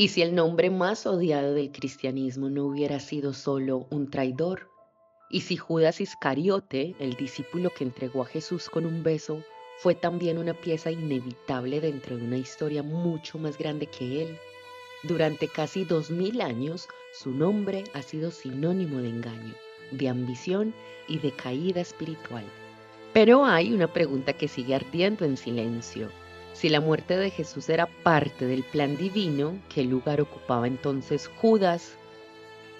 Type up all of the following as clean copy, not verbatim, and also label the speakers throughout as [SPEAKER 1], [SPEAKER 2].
[SPEAKER 1] ¿Y si el nombre más odiado del cristianismo no hubiera sido solo un traidor? ¿Y si Judas Iscariote, el discípulo que entregó a Jesús con un beso, fue también una pieza inevitable dentro de una historia mucho más grande que él? Durante casi 2000 años, su nombre ha sido sinónimo de engaño, de ambición y de caída espiritual. Pero hay una pregunta que sigue ardiendo en silencio. Si la muerte de Jesús era parte del plan divino, ¿qué lugar ocupaba entonces Judas?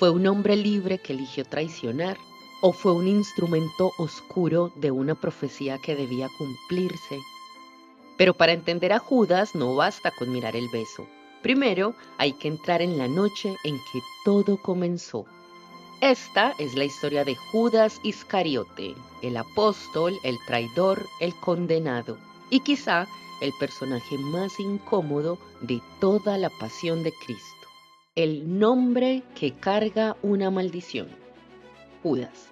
[SPEAKER 1] ¿Fue un hombre libre que eligió traicionar? ¿O fue un instrumento oscuro de una profecía que debía cumplirse? Pero para entender a Judas no basta con mirar el beso. Primero hay que entrar en la noche en que todo comenzó. Esta es la historia de Judas Iscariote, el apóstol, el traidor, el condenado y quizá el personaje más incómodo de toda la pasión de Cristo. El nombre que carga una maldición, Judas.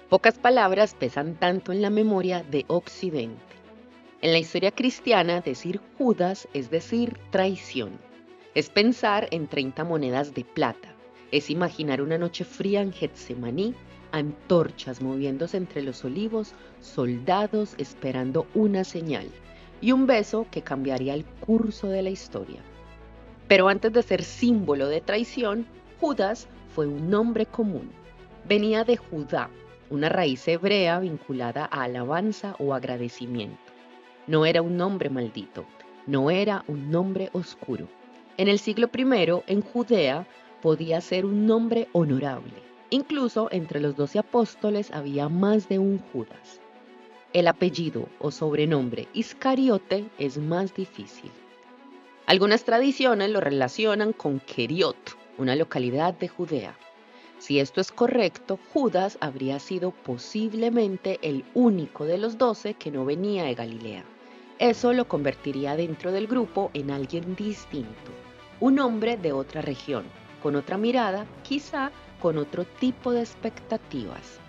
[SPEAKER 1] Pocas palabras pesan tanto en la memoria de Occidente. En la historia cristiana, decir Judas es decir traición. Es pensar en 30 monedas de plata. Es imaginar una noche fría en Getsemaní, antorchas moviéndose entre los olivos, soldados esperando una señal y un beso que cambiaría el curso de la historia. Pero antes de ser símbolo de traición, Judas fue un nombre común. Venía de Judá, una raíz hebrea vinculada a alabanza o agradecimiento. No era un nombre maldito, no era un nombre oscuro. En el siglo I, en Judea, podía ser un nombre honorable. Incluso entre los 12 apóstoles había más de un Judas. El apellido o sobrenombre Iscariote es más difícil. Algunas tradiciones lo relacionan con Keriot, una localidad de Judea. Si esto es correcto, Judas habría sido posiblemente el único de los 12 que no venía de Galilea. Eso lo convertiría dentro del grupo en alguien distinto, un hombre de otra región, con otra mirada, quizá con otro tipo de expectativas.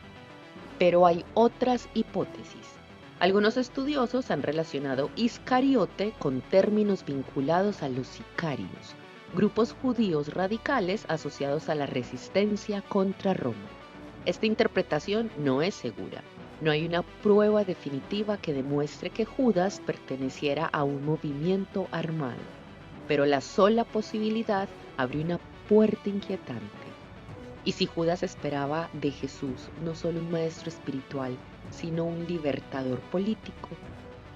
[SPEAKER 1] Pero hay otras hipótesis. Algunos estudiosos han relacionado Iscariote con términos vinculados a los sicarios, grupos judíos radicales asociados a la resistencia contra Roma. Esta interpretación no es segura. No hay una prueba definitiva que demuestre que Judas perteneciera a un movimiento armado, pero la sola posibilidad abre una puerta inquietante. Y si Judas esperaba de Jesús no solo un maestro espiritual, sino un libertador político,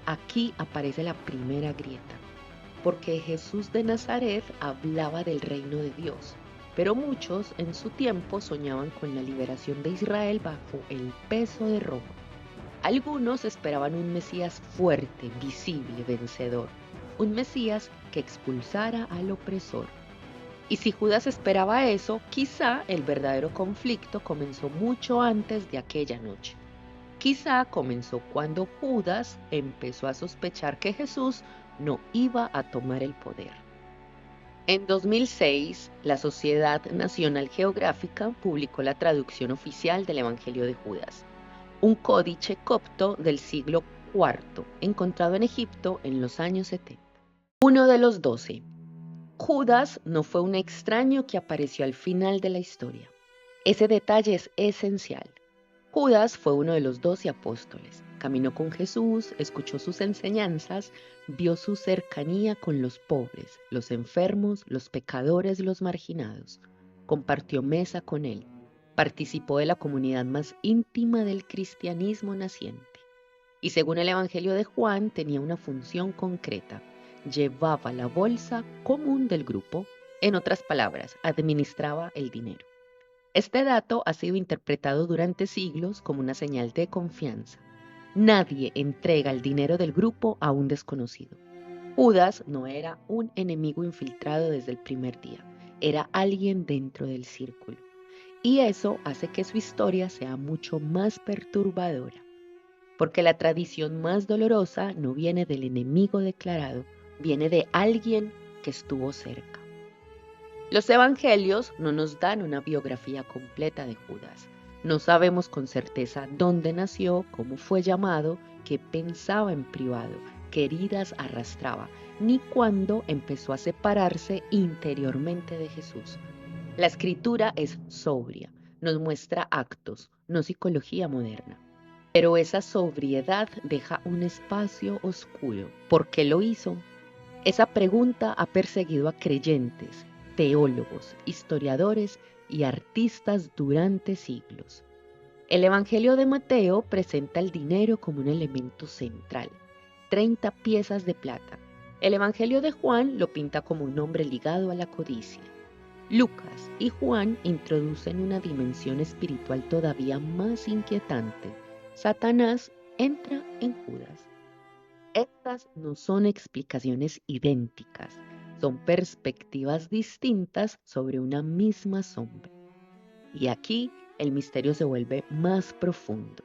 [SPEAKER 1] aquí aparece la primera grieta, porque Jesús de Nazaret hablaba del reino de Dios, pero muchos en su tiempo soñaban con la liberación de Israel bajo el peso de Roma. Algunos esperaban un Mesías fuerte, visible, vencedor, un Mesías que expulsara al opresor. Y si Judas esperaba eso, quizá el verdadero conflicto comenzó mucho antes de aquella noche. Quizá comenzó cuando Judas empezó a sospechar que Jesús no iba a tomar el poder. En 2006, la Sociedad Nacional Geográfica publicó la traducción oficial del Evangelio de Judas, un códice copto del siglo IV, encontrado en Egipto en los años 70. Uno de los 12. Judas no fue un extraño que apareció al final de la historia. Ese detalle es esencial. Judas fue uno de los 12 apóstoles. Caminó con Jesús, escuchó sus enseñanzas, vio su cercanía con los pobres, los enfermos, los pecadores, los marginados. Compartió mesa con él. Participó de la comunidad más íntima del cristianismo naciente. Y según el Evangelio de Juan, tenía una función concreta. Llevaba la bolsa común del grupo, en otras palabras, administraba el dinero. Este dato ha sido interpretado durante siglos como una señal de confianza. Nadie entrega el dinero del grupo a un desconocido. Judas no era un enemigo infiltrado desde el primer día, era alguien dentro del círculo. Y eso hace que su historia sea mucho más perturbadora, porque la tradición más dolorosa no viene del enemigo declarado, viene de alguien que estuvo cerca. Los evangelios no nos dan una biografía completa de Judas. No sabemos con certeza dónde nació, cómo fue llamado, qué pensaba en privado, qué heridas arrastraba, ni cuándo empezó a separarse interiormente de Jesús. La escritura es sobria, nos muestra actos, no psicología moderna. Pero esa sobriedad deja un espacio oscuro. ¿Por qué lo hizo? Esa pregunta ha perseguido a creyentes, teólogos, historiadores y artistas durante siglos. El Evangelio de Mateo presenta el dinero como un elemento central, 30 piezas de plata. El Evangelio de Juan lo pinta como un hombre ligado a la codicia. Lucas y Juan introducen una dimensión espiritual todavía más inquietante. Satanás entra en Judas. Estas no son explicaciones idénticas, son perspectivas distintas sobre una misma sombra. Y aquí el misterio se vuelve más profundo.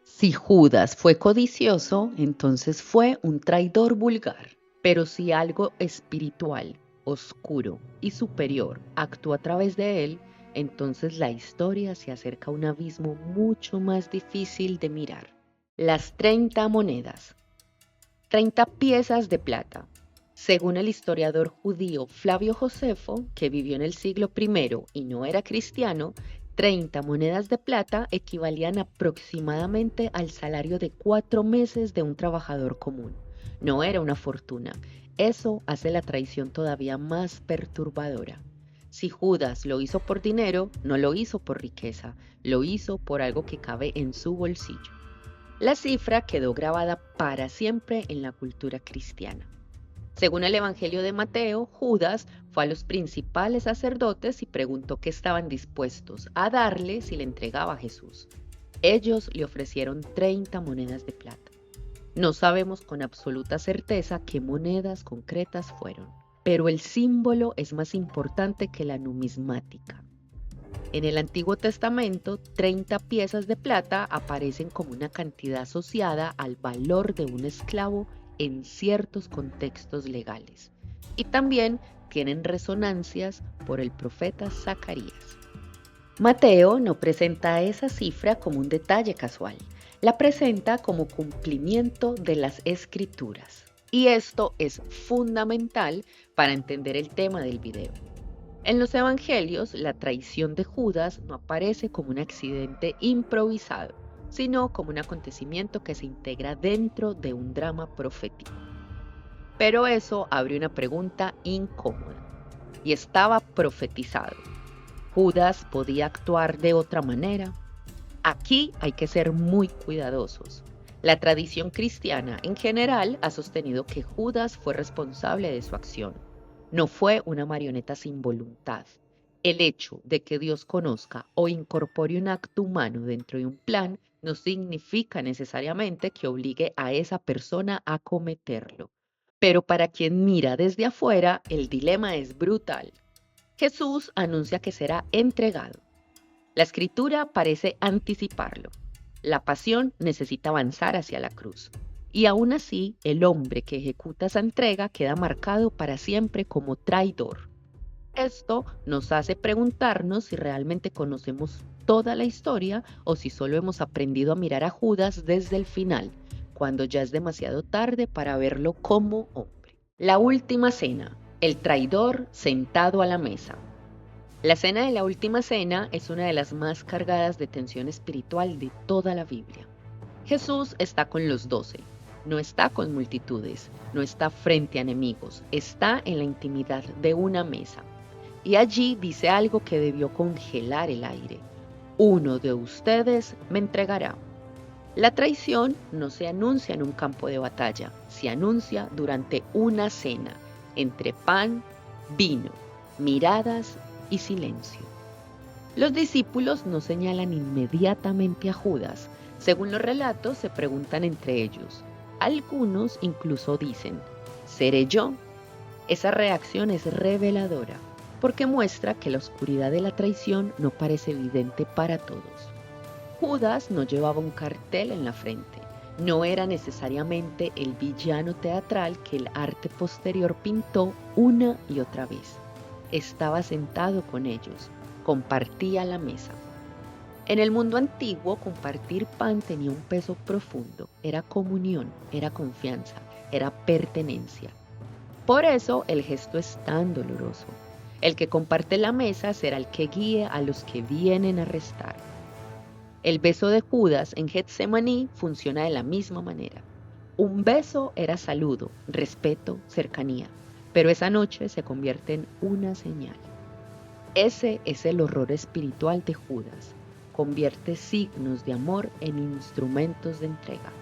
[SPEAKER 1] Si Judas fue codicioso, entonces fue un traidor vulgar. Pero si algo espiritual, oscuro y superior actúa a través de él, entonces la historia se acerca a un abismo mucho más difícil de mirar. Las 30 monedas. 30 piezas de plata. Según el historiador judío Flavio Josefo, que vivió en el siglo I y no era cristiano, 30 monedas de plata equivalían aproximadamente al salario de 4 meses de un trabajador común. No era una fortuna. Eso hace la traición todavía más perturbadora. Si Judas lo hizo por dinero, no lo hizo por riqueza, lo hizo por algo que cabe en su bolsillo. La cifra quedó grabada para siempre en la cultura cristiana. Según el Evangelio de Mateo, Judas fue a los principales sacerdotes y preguntó qué estaban dispuestos a darle si le entregaba a Jesús. Ellos le ofrecieron 30 monedas de plata. No sabemos con absoluta certeza qué monedas concretas fueron, pero el símbolo es más importante que la numismática. En el Antiguo Testamento, 30 piezas de plata aparecen como una cantidad asociada al valor de un esclavo en ciertos contextos legales. Y también tienen resonancias por el profeta Zacarías. Mateo no presenta esa cifra como un detalle casual, la presenta como cumplimiento de las Escrituras. Y esto es fundamental para entender el tema del video. En los evangelios, la traición de Judas no aparece como un accidente improvisado, sino como un acontecimiento que se integra dentro de un drama profético. Pero eso abre una pregunta incómoda. Y estaba profetizado. ¿Judas podía actuar de otra manera? Aquí hay que ser muy cuidadosos. La tradición cristiana en general ha sostenido que Judas fue responsable de su acción. No fue una marioneta sin voluntad. El hecho de que Dios conozca o incorpore un acto humano dentro de un plan no significa necesariamente que obligue a esa persona a cometerlo. Pero para quien mira desde afuera, el dilema es brutal. Jesús anuncia que será entregado. La escritura parece anticiparlo. La pasión necesita avanzar hacia la cruz. Y aún así, el hombre que ejecuta esa entrega queda marcado para siempre como traidor. Esto nos hace preguntarnos si realmente conocemos toda la historia o si solo hemos aprendido a mirar a Judas desde el final, cuando ya es demasiado tarde para verlo como hombre. La última cena, el traidor sentado a la mesa. La cena de la última cena es una de las más cargadas de tensión espiritual de toda la Biblia. Jesús está con los 12, no está con multitudes, no está frente a enemigos, está en la intimidad de una mesa. Y allí dice algo que debió congelar el aire. Uno de ustedes me entregará. La traición no se anuncia en un campo de batalla, se anuncia durante una cena, entre pan, vino, miradas y silencio. Los discípulos no señalan inmediatamente a Judas. Según los relatos, se preguntan entre ellos. Algunos incluso dicen, ¿seré yo? Esa reacción es reveladora, porque muestra que la oscuridad de la traición no parece evidente para todos. Judas no llevaba un cartel en la frente. No era necesariamente el villano teatral que el arte posterior pintó una y otra vez. Estaba sentado con ellos, compartía la mesa. En el mundo antiguo, compartir pan tenía un peso profundo, era comunión, era confianza, era pertenencia. Por eso el gesto es tan doloroso. El que comparte la mesa será el que guíe a los que vienen a restar. El beso de Judas en Getsemaní funciona de la misma manera. Un beso era saludo, respeto, cercanía, pero esa noche se convierte en una señal. Ese es el horror espiritual de Judas. Convierte signos de amor en instrumentos de entrega.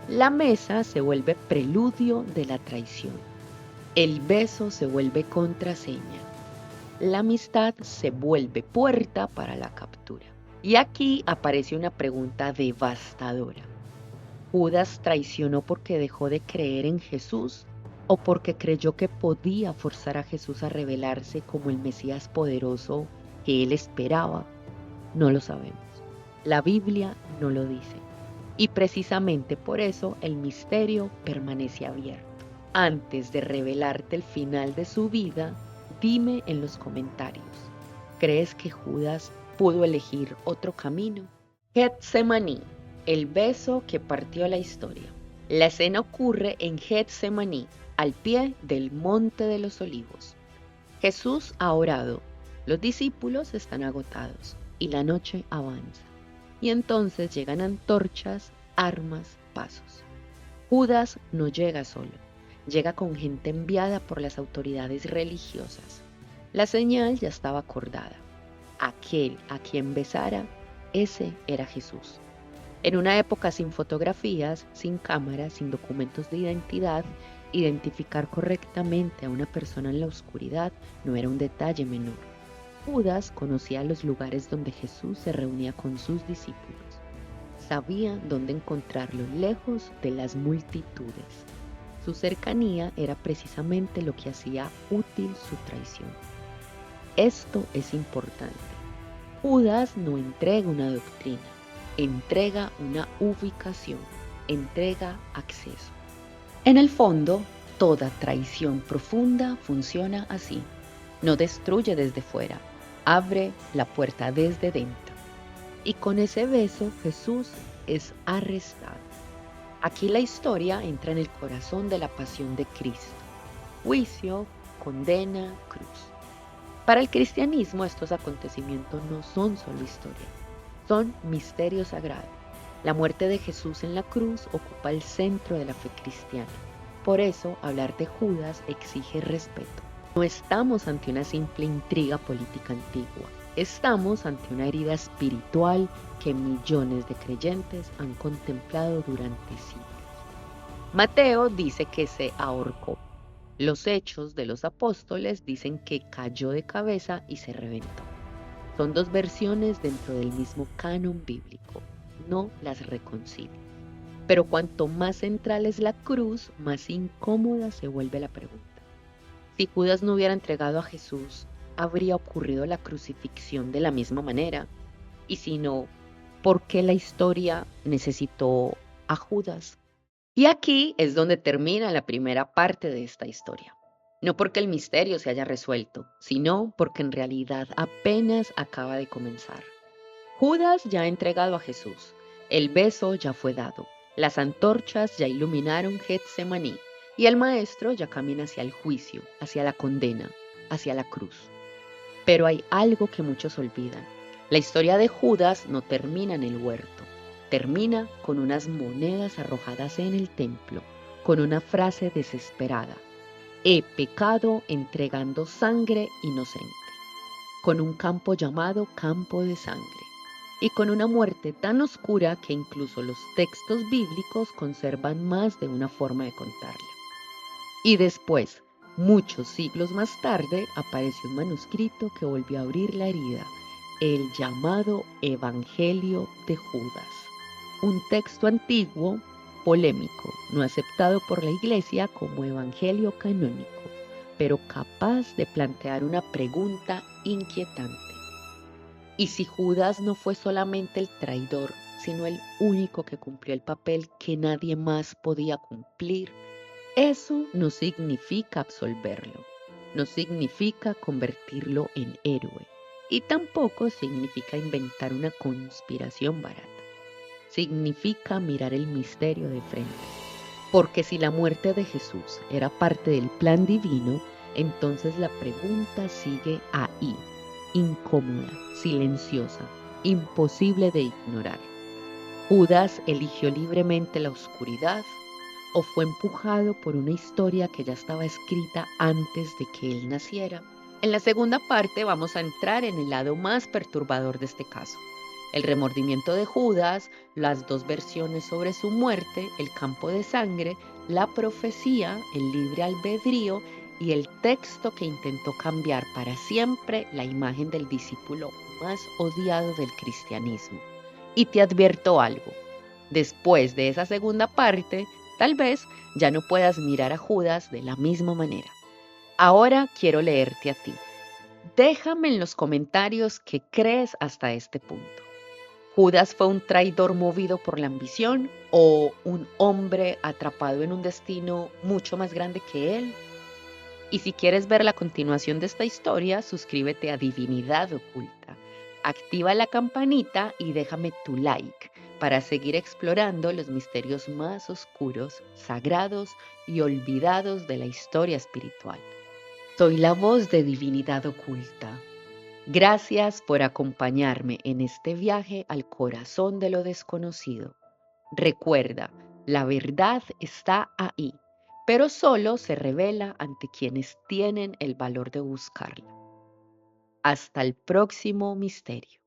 [SPEAKER 1] La mesa se vuelve preludio de la traición. El beso se vuelve contraseña. La amistad se vuelve puerta para la captura. Y aquí aparece una pregunta devastadora. ¿Judas traicionó porque dejó de creer en Jesús o porque creyó que podía forzar a Jesús a revelarse como el Mesías poderoso que él esperaba? No lo sabemos. La Biblia no lo dice. Y precisamente por eso el misterio permanece abierto. Antes de revelarte el final de su vida, dime en los comentarios, ¿crees que Judas pudo elegir otro camino? Getsemaní, el beso que partió la historia. La escena ocurre en Getsemaní, al pie del Monte de los Olivos. Jesús ha orado, los discípulos están agotados y la noche avanza. Y entonces llegan antorchas, armas, pasos. Judas no llega solo, llega con gente enviada por las autoridades religiosas. La señal ya estaba acordada. Aquel a quien besara, ese era Jesús. En una época sin fotografías, sin cámaras, sin documentos de identidad, identificar correctamente a una persona en la oscuridad no era un detalle menor. Judas conocía los lugares donde Jesús se reunía con sus discípulos. Sabía dónde encontrarlo lejos de las multitudes. Su cercanía era precisamente lo que hacía útil su traición. Esto es importante. Judas no entrega una doctrina, entrega una ubicación, entrega acceso. En el fondo, toda traición profunda funciona así. No destruye desde fuera, abre la puerta desde dentro. Y con ese beso Jesús es arrestado. Aquí la historia entra en el corazón de la pasión de Cristo. Juicio, condena, cruz. Para el cristianismo estos acontecimientos no son solo historia, son misterios sagrados. La muerte de Jesús en la cruz ocupa el centro de la fe cristiana. Por eso hablar de Judas exige respeto. No estamos ante una simple intriga política antigua. Estamos ante una herida espiritual que millones de creyentes han contemplado durante siglos. Mateo dice que se ahorcó. Los hechos de los apóstoles dicen que cayó de cabeza y se reventó. Son dos versiones dentro del mismo canon bíblico. No las reconcilio. Pero cuanto más central es la cruz, más incómoda se vuelve la pregunta. Si Judas no hubiera entregado a Jesús, ¿habría ocurrido la crucifixión de la misma manera? Y si no, ¿por qué la historia necesitó a Judas? Y aquí es donde termina la primera parte de esta historia. No porque el misterio se haya resuelto, sino porque en realidad apenas acaba de comenzar. Judas ya ha entregado a Jesús, el beso ya fue dado, las antorchas ya iluminaron Getsemaní y el maestro ya camina hacia el juicio, hacia la condena, hacia la cruz. Pero hay algo que muchos olvidan. La historia de Judas no termina en el huerto. Termina con unas monedas arrojadas en el templo, con una frase desesperada. He pecado entregando sangre inocente. Con un campo llamado campo de sangre. Y con una muerte tan oscura que incluso los textos bíblicos conservan más de una forma de contarla. Y después, muchos siglos más tarde, apareció un manuscrito que volvió a abrir la herida, el llamado Evangelio de Judas. Un texto antiguo, polémico, no aceptado por la Iglesia como evangelio canónico, pero capaz de plantear una pregunta inquietante. ¿Y si Judas no fue solamente el traidor, sino el único que cumplió el papel que nadie más podía cumplir? Eso no significa absolverlo, no significa convertirlo en héroe y tampoco significa inventar una conspiración barata. Significa mirar el misterio de frente. Porque si la muerte de Jesús era parte del plan divino, entonces la pregunta sigue ahí, incómoda, silenciosa, imposible de ignorar. ¿Judas eligió libremente la oscuridad o fue empujado por una historia que ya estaba escrita antes de que él naciera? En la segunda parte vamos a entrar en el lado más perturbador de este caso. El remordimiento de Judas, las dos versiones sobre su muerte, el campo de sangre, la profecía, el libre albedrío y el texto que intentó cambiar para siempre la imagen del discípulo más odiado del cristianismo. Y te advierto algo, después de esa segunda parte, tal vez ya no puedas mirar a Judas de la misma manera. Ahora quiero leerte a ti. Déjame en los comentarios qué crees hasta este punto. ¿Judas fue un traidor movido por la ambición o un hombre atrapado en un destino mucho más grande que él? Y si quieres ver la continuación de esta historia, suscríbete a Divinidad Oculta. Activa la campanita y déjame tu like para seguir explorando los misterios más oscuros, sagrados y olvidados de la historia espiritual. Soy la voz de Divinidad Oculta. Gracias por acompañarme en este viaje al corazón de lo desconocido. Recuerda, la verdad está ahí, pero solo se revela ante quienes tienen el valor de buscarla. Hasta el próximo misterio.